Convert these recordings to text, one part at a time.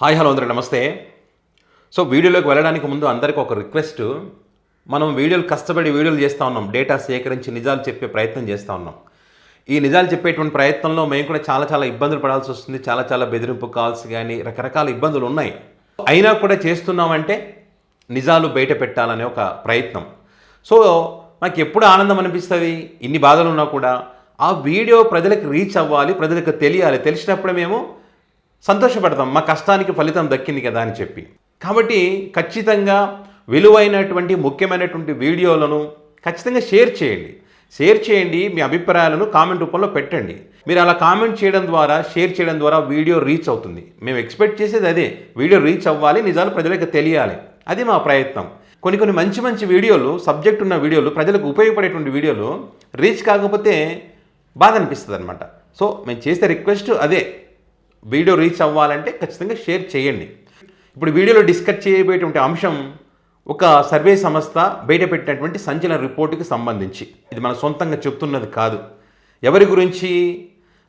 Hi hello అందరూ నమస్తే. So వీడియోలోకి వెళ్ళడానికి ముందు అందరికీ ఒక రిక్వెస్ట్. మనం కష్టపడి వీడియోలు చేస్తూ ఉన్నాం, డేటా సేకరించి నిజాలు చెప్పే ప్రయత్నం చేస్తూ ఉన్నాం. ఈ నిజాలు చెప్పేటువంటి ప్రయత్నంలో మేము కూడా చాలా ఇబ్బందులు పడాల్సి వస్తుంది. చాలా బెదిరింపు కాల్స్ కానీ రకరకాల ఇబ్బందులు ఉన్నాయి. అయినా కూడా చేస్తున్నామంటే నిజాలు బయట పెట్టాలనే ఒక ప్రయత్నం. సో నాకు ఎప్పుడు ఆనందం అనిపిస్తుంది, ఇన్ని బాధలు ఉన్నా కూడా ఆ వీడియో ప్రజలకు రీచ్ అవ్వాలి, ప్రజలకు తెలియాలి. తెలిసినప్పుడే మేము సంతోషపడతాం, మా కష్టానికి ఫలితం దక్కింది కదా అని చెప్పి. కాబట్టి ఖచ్చితంగా విలువైనటువంటి ముఖ్యమైనటువంటి వీడియోలను ఖచ్చితంగా షేర్ చేయండి. మీ అభిప్రాయాలను కామెంట్ రూపంలో పెట్టండి. మీరు అలా కామెంట్ చేయడం ద్వారా, షేర్ చేయడం ద్వారా వీడియో రీచ్ అవుతుంది. మేము ఎక్స్పెక్ట్ చేసేది అదే, వీడియో రీచ్ అవ్వాలి, నిజాలు ప్రజలకు తెలియాలి. అది మా ప్రయత్నం. కొన్ని మంచి వీడియోలు, సబ్జెక్ట్ ఉన్న వీడియోలు, ప్రజలకు ఉపయోగపడేటువంటి వీడియోలు రీచ్ కాకపోతే బాధ అనిపిస్తుంది అనమాట. సో మేము చేసే రిక్వెస్ట్ అదే, వీడియో రీచ్ అవ్వాలంటే ఖచ్చితంగా షేర్ చేయండి. ఇప్పుడు వీడియోలో డిస్కస్ చేయబోయేటువంటి అంశం ఒక సర్వే సంస్థ బయటపెట్టినటువంటి సంచలన రిపోర్టుకి సంబంధించి. ఇది మన సొంతంగా చెప్తున్నది కాదు. ఎవరి గురించి?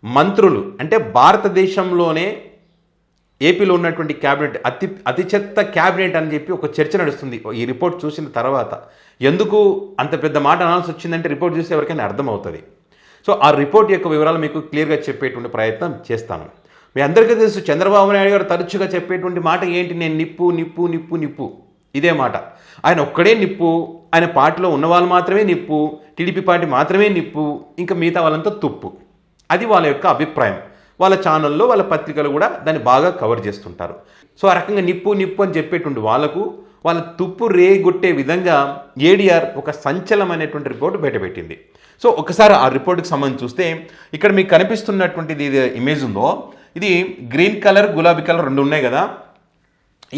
మంత్రులు. అంటే భారతదేశంలోనే ఏపీలో ఉన్నటువంటి క్యాబినెట్ అతి చెత్త క్యాబినెట్ అని చెప్పి ఒక చర్చ నడుస్తుంది ఈ రిపోర్ట్ చూసిన తర్వాత. ఎందుకు అంత పెద్ద మాట అనాల్సి వచ్చిందంటే రిపోర్ట్ చూస్తే ఎవరికైనా అర్థమవుతుంది. సో ఆ రిపోర్ట్ యొక్క వివరాలు మీకు క్లియర్గా చెప్పేటువంటి ప్రయత్నం చేస్తాను. మీ అందరికీ తెలుసు, చంద్రబాబు నాయుడు గారు తరచుగా చెప్పేటువంటి మాట ఏంటి? నేను నిప్పు. ఇదే మాట. ఆయన ఒక్కడే నిప్పు, ఆయన పార్టీలో ఉన్నవాళ్ళు మాత్రమే నిప్పు, టీడీపీ పార్టీ మాత్రమే నిప్పు, ఇంకా మిగతా వాళ్ళంతా తుప్పు. అది వాళ్ళ యొక్క అభిప్రాయం. వాళ్ళ ఛానల్లో, వాళ్ళ పత్రికలు కూడా దాన్ని బాగా కవర్ చేస్తుంటారు. సో ఆ రకంగా నిప్పు అని చెప్పేటువంటి వాళ్ళ తుప్పు రేగొట్టే విధంగా ఏడీఆర్ ఒక సంచలనమైనటువంటి రిపోర్ట్ బయటపెట్టింది. సో ఒకసారి ఆ రిపోర్ట్కి సంబంధించి చూస్తే, ఇక్కడ మీకు కనిపిస్తున్నటువంటిది ఇమేజ్ ఉందో, ఇది గ్రీన్ కలర్, గులాబీ కలర్ రెండు ఉన్నాయి కదా.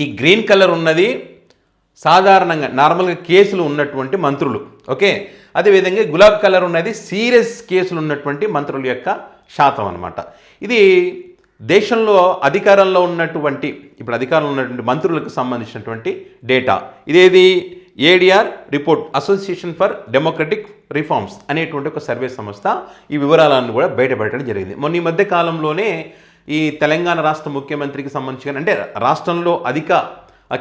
ఈ గ్రీన్ కలర్ ఉన్నది సాధారణంగా నార్మల్గా కేసులు ఉన్నటువంటి మంత్రులు, ఓకే. అదేవిధంగా గులాబీ కలర్ ఉన్నది సీరియస్ కేసులు ఉన్నటువంటి మంత్రుల యొక్క శాతం అనమాట. ఇది దేశంలో అధికారంలో ఉన్నటువంటి మంత్రులకు సంబంధించినటువంటి డేటా. ఇదేది? ADR report, association for democratic reforms అనేటువంటి ఒక సర్వే సంస్థ ఈ వివరాలను కూడా బయటపెట్టడం జరిగింది. మొన్న ఈ మధ్య కాలంలోనే ఈ తెలంగాణ రాష్ట్ర ముఖ్యమంత్రికి సంబంధించిన, అంటే రాష్ట్రంలో అధిక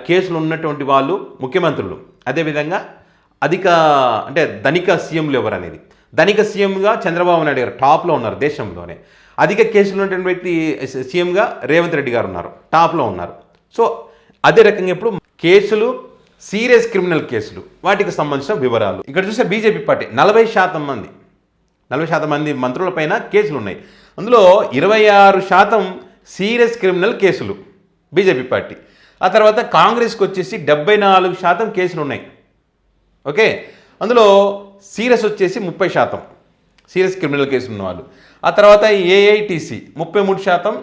కేసులు ఉన్నటువంటి వాళ్ళు ముఖ్యమంత్రులు, అదేవిధంగా ధనిక సీఎంలు ఎవరు అనేది. ధనిక సీఎంగా చంద్రబాబు నాయుడు గారు టాప్లో ఉన్నారు దేశంలోనే. అధిక కేసులు ఉన్నటువంటి వ్యక్తి సీఎంగా రేవంత్ రెడ్డి గారు ఉన్నారు, టాప్లో ఉన్నారు. సో అదే రకంగా ఇప్పుడు కేసులు, సీరియస్ క్రిమినల్ కేసులు, వాటికి సంబంధించిన వివరాలు ఇక్కడ చూస్తే బీజేపీ పార్టీ 40% మంది మంత్రులపైన కేసులు ఉన్నాయి. అందులో 26% సీరియస్ క్రిమినల్ కేసులు బీజేపీ పార్టీ. ఆ తర్వాత కాంగ్రెస్కి వచ్చేసి 74% కేసులు ఉన్నాయి, ఓకే. అందులో సీరియస్ వచ్చేసి 30% సీరియస్ క్రిమినల్ కేసులు ఉన్నవాళ్ళు. ఆ తర్వాత ఏఐటీసీ 33%,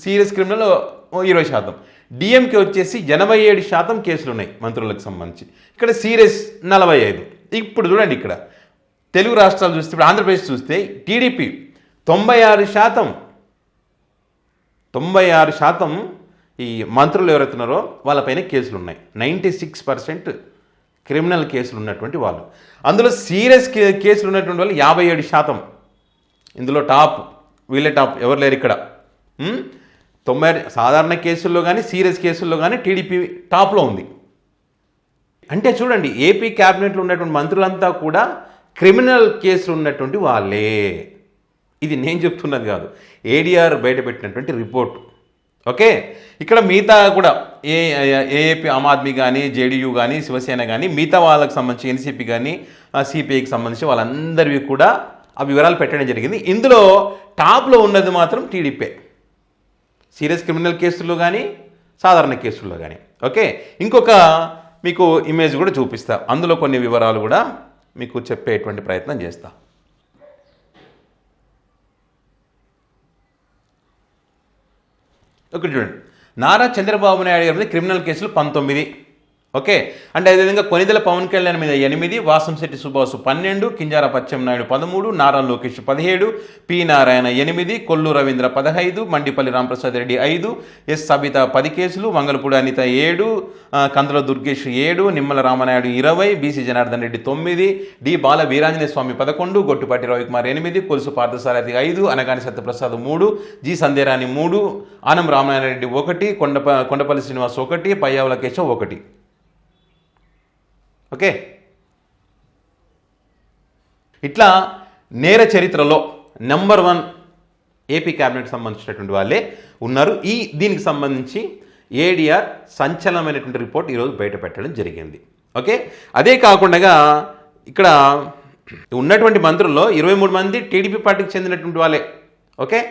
సీరియస్ క్రిమినల్ 20%. డిఎంకే వచ్చేసి 87% కేసులు ఉన్నాయి మంత్రులకు సంబంధించి. ఇక్కడ సీరియస్ 45. ఇప్పుడు చూడండి, ఇక్కడ తెలుగు రాష్ట్రాలు చూస్తే, ఇప్పుడు ఆంధ్రప్రదేశ్ చూస్తే టీడీపీ 96% ఈ మంత్రులు ఎవరైతున్నారో వాళ్ళపైన కేసులు ఉన్నాయి. 96% క్రిమినల్ కేసులు ఉన్నటువంటి వాళ్ళు. అందులో సీరియస్ కేసులు ఉన్నటువంటి వాళ్ళు 57%. ఇందులో వీళ్ళే టాప్, ఎవరు లేరు ఇక్కడ. 90 సాధారణ కేసుల్లో కానీ సీరియస్ కేసుల్లో కానీ టీడీపీ టాప్లో ఉంది. అంటే చూడండి, ఏపీ క్యాబినెట్లో ఉన్నటువంటి మంత్రులంతా కూడా క్రిమినల్ కేసులు ఉన్నటువంటి వాళ్ళే. ఇది నేను చెప్తున్నది కాదు, ఏడీఆర్ బయటపెట్టినటువంటి రిపోర్ట్, ఓకే. ఇక్కడ మిగతా కూడా ఏఏపీ, ఆమ్ ఆద్మీ కానీ, జేడీయూ కానీ, శివసేన కానీ, మిగతా వాళ్ళకి సంబంధించి ఎన్సీపీ కానీ, సిపిఐకి సంబంధించి వాళ్ళందరివి కూడా ఆ వివరాలు పెట్టడం జరిగింది. ఇందులో టాప్లో ఉన్నది మాత్రం టీడీపీ, సీరియస్ క్రిమినల్ కేసుల్లో కానీ సాధారణ కేసుల్లో కానీ, ఓకే. ఇంకొక మీకు ఇమేజ్ కూడా చూపిస్తా, అందులో కొన్ని వివరాలు కూడా మీకు చెప్పేటువంటి ప్రయత్నం చేస్తా. ఒకటి చూడండి, నారా చంద్రబాబు నాయుడు గారి మీద క్రిమినల్ కేసులు 19, ఓకే. అంటే అదేవిధంగా కొనిదెల పవన్ కళ్యాణ్ మీద 8, వాసంశెట్టి సుభాష్ 12, కింజార పచ్చెన్నాయుడు 13, నారా లోకేష్ 17, పి నారాయణ 8, కొల్లు రవీంద్ర 15, మండిపల్లి రాంప్రసాద్ రెడ్డి 5, ఎస్ సబిత 10 కేసులు, మంగళపూడి అనిత 7, కందుల దుర్గేష్ 7, నిమ్మల రామనాయుడు 20, బీసీ జనార్దన్ రెడ్డి 9, డి బాల వీరాంజనేయ స్వామి 11, గొట్టుపాటి రవికుమార్ 8, కొలుసు పార్థసారథి 5, అనగాని సత్యప్రసాద్ 3, జి సంధ్యరాణి 3, ఆనం రామనారాయణ రెడ్డి 1, కొండపల్లి శ్రీనివాస్ 1, పయ్యావుల కేశవ్ 1. ఓకే. ఇట్లా నేర చరిత్రలో నెంబర్ 1 ఏపీ క్యాబినెట్ సంబంధించినటువంటి వాళ్ళే ఉన్నారు. దీనికి సంబంధించి ఏడీఆర్ సంచలనమైనటువంటి రిపోర్ట్ ఈరోజు బయట పెట్టడం జరిగింది. ఓకే. అదే కాకుండా ఇక్కడ ఉన్నటువంటి మంత్రుల్లో 23 మంది టీడీపీ పార్టీకి చెందినటువంటి వాళ్ళే. ఓకే.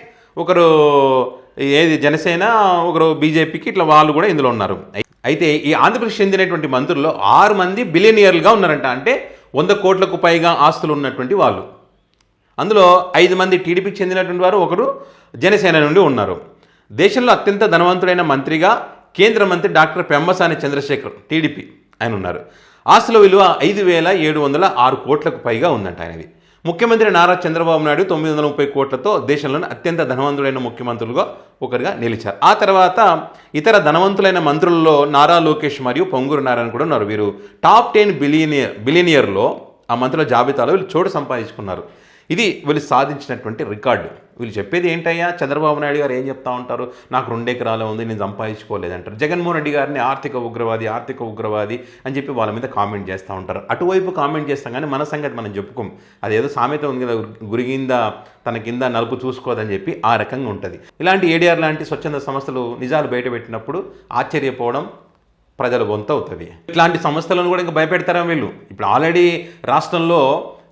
ఒకరు జనసేన, ఒకరు బీజేపీకి, ఇట్లా వాళ్ళు కూడా ఇందులో ఉన్నారు. అయితే ఈ ఆంధ్రప్రదేశ్ చెందినటువంటి మంత్రుల్లో 6 మంది బిలియనియర్లుగా ఉన్నారంట. అంటే 100 కోట్లకు పైగా ఆస్తులు ఉన్నటువంటి వాళ్ళు. అందులో 5 మంది టీడీపీకి చెందినటువంటి వారు, ఒకరు జనసేన నుండి ఉన్నారు. దేశంలో అత్యంత ధనవంతుడైన మంత్రిగా కేంద్ర మంత్రి డాక్టర్ పెమ్మసాని చంద్రశేఖర్ టీడీపీ ఆయన ఉన్నారు. ఆస్తుల విలువ 5,706 కోట్లకు పైగా ఉందంట ఆయనది. ముఖ్యమంత్రి నారా చంద్రబాబు నాయుడు 930 కోట్లతో దేశంలోని అత్యంత ధనవంతులైన ముఖ్యమంత్రులుగా ఒకరిగా నిలిచారు. ఆ తర్వాత ఇతర ధనవంతులైన మంత్రుల్లో నారా లోకేష్ మరియు పొంగూరు నారాయణ కూడా ఉన్నారు. వీరు టాప్ 10 బిలియనియర్లో ఆ మంత్రుల జాబితాలో వీళ్ళు చోటు సంపాదించుకున్నారు. ఇది వీళ్ళు సాధించినటువంటి రికార్డు. వీళ్ళు చెప్పేది ఏంటయ్యా, చంద్రబాబు నాయుడు గారు ఏం చెప్తా ఉంటారు, నాకు 2 ఎకరాలు ఉంది, నేను సంపాదించుకోలేదంటారు. జగన్మోహన్ రెడ్డి గారిని ఆర్థిక ఉగ్రవాది అని చెప్పి వాళ్ళ మీద కామెంట్ చేస్తూ ఉంటారు. అటువైపు కామెంట్ చేస్తాం కానీ మన సంగతి మనం చెప్పుకోం. అదేదో సామెత ఉంది కదా, గురిగింద తన కింద నలుపు చూసుకోదని చెప్పి ఆ రకంగా ఉంటుంది. ఇలాంటి ఏడీఆర్ లాంటి స్వచ్ఛంద సంస్థలు నిజాలు బయటపెట్టినప్పుడు ఆశ్చర్యపోవడం ప్రజల వంతు అవుతుంది. ఇట్లాంటి సంస్థలను కూడా ఇంకా భయపెడతారా వీళ్ళు? ఇప్పుడు ఆల్రెడీ రాష్ట్రంలో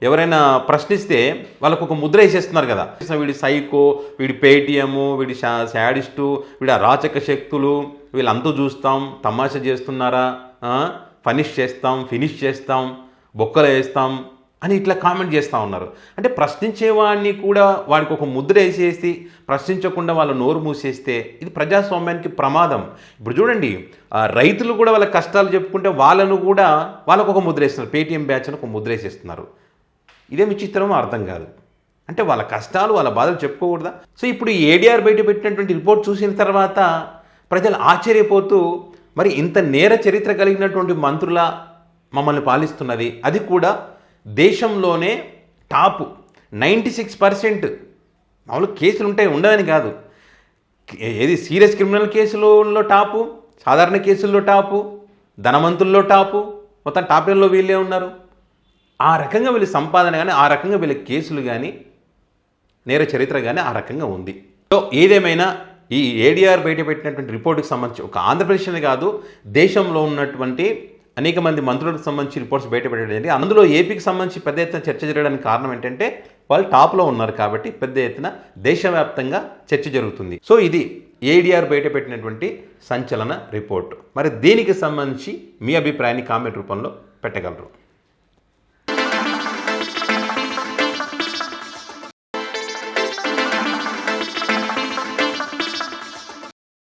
ఎవరైనా ప్రశ్నిస్తే వాళ్ళకు ఒక ముద్ర వేసేస్తున్నారు కదా, వీడి సైకో, వీడి పేటిఎం, వీడి శాడిస్టు, వీడి అరాచక శక్తులు, వీళ్ళంతా చూస్తాం, తమాషా చేస్తున్నారా, ఫినిష్ చేస్తాం, బొక్కలు వేస్తాం అని ఇట్లా కామెంట్ చేస్తూ ఉన్నారు. అంటే ప్రశ్నించేవాడిని కూడా వాడికి ఒక ముద్ర వేసేసి ప్రశ్నించకుండా వాళ్ళ నోరు మూసేస్తే ఇది ప్రజాస్వామ్యానికి ప్రమాదం. ఇప్పుడు చూడండి, రైతులు కూడా వాళ్ళ కష్టాలు చెప్పుకుంటే వాళ్ళకు ఒక ముద్ర వేస్తున్నారు, పేటీఎం బ్యాచ్ అని ఒక ముద్ర వేసేస్తున్నారు. ఇదే విచిత్రమో అర్థం కాదు. అంటే వాళ్ళ కష్టాలు, వాళ్ళ బాధలు చెప్పుకోకూడదా? సో ఇప్పుడు ఈ ఏడీఆర్ బయట పెట్టినటువంటి రిపోర్ట్ చూసిన తర్వాత ప్రజలు ఆశ్చర్యపోతూ, మరి ఇంత నేర చరిత్ర కలిగినటువంటి మంత్రుల మమ్మల్ని పాలిస్తున్నది, అది కూడా దేశంలోనే టాప్ 96%. మామూలు కేసులు ఉండదని కాదు, ఏది సీరియస్ క్రిమినల్ కేసులలో టాపు, సాధారణ కేసుల్లో టాపు, ధనవంతుల్లో టాపు, మొత్తం టాప్ 10లో వీళ్ళే ఉన్నారు. ఆ రకంగా వీళ్ళ సంపాదన కానీ, ఆ రకంగా వీళ్ళ కేసులు కానీ, నేర చరిత్ర కానీ ఆ రకంగా ఉంది. సో ఏదేమైనా ఈ ఏడీఆర్ బయట పెట్టినటువంటి రిపోర్టుకి సంబంధించి ఒక ఆంధ్రప్రదేశ్నే కాదు, దేశంలో ఉన్నటువంటి అనేక మంది మంత్రులకు సంబంధించి రిపోర్ట్స్ బయట పెట్టడం, అందులో ఏపీకి సంబంధించి పెద్ద ఎత్తున చర్చ జరగడానికి కారణం ఏంటంటే వాళ్ళు టాప్లో ఉన్నారు కాబట్టి పెద్ద ఎత్తున దేశవ్యాప్తంగా చర్చ జరుగుతుంది. సో ఇది ఏడీఆర్ బయట పెట్టినటువంటి సంచలన రిపోర్టు. మరి దీనికి సంబంధించి మీ అభిప్రాయాన్ని కామెంట్ రూపంలో పెట్టగలరు.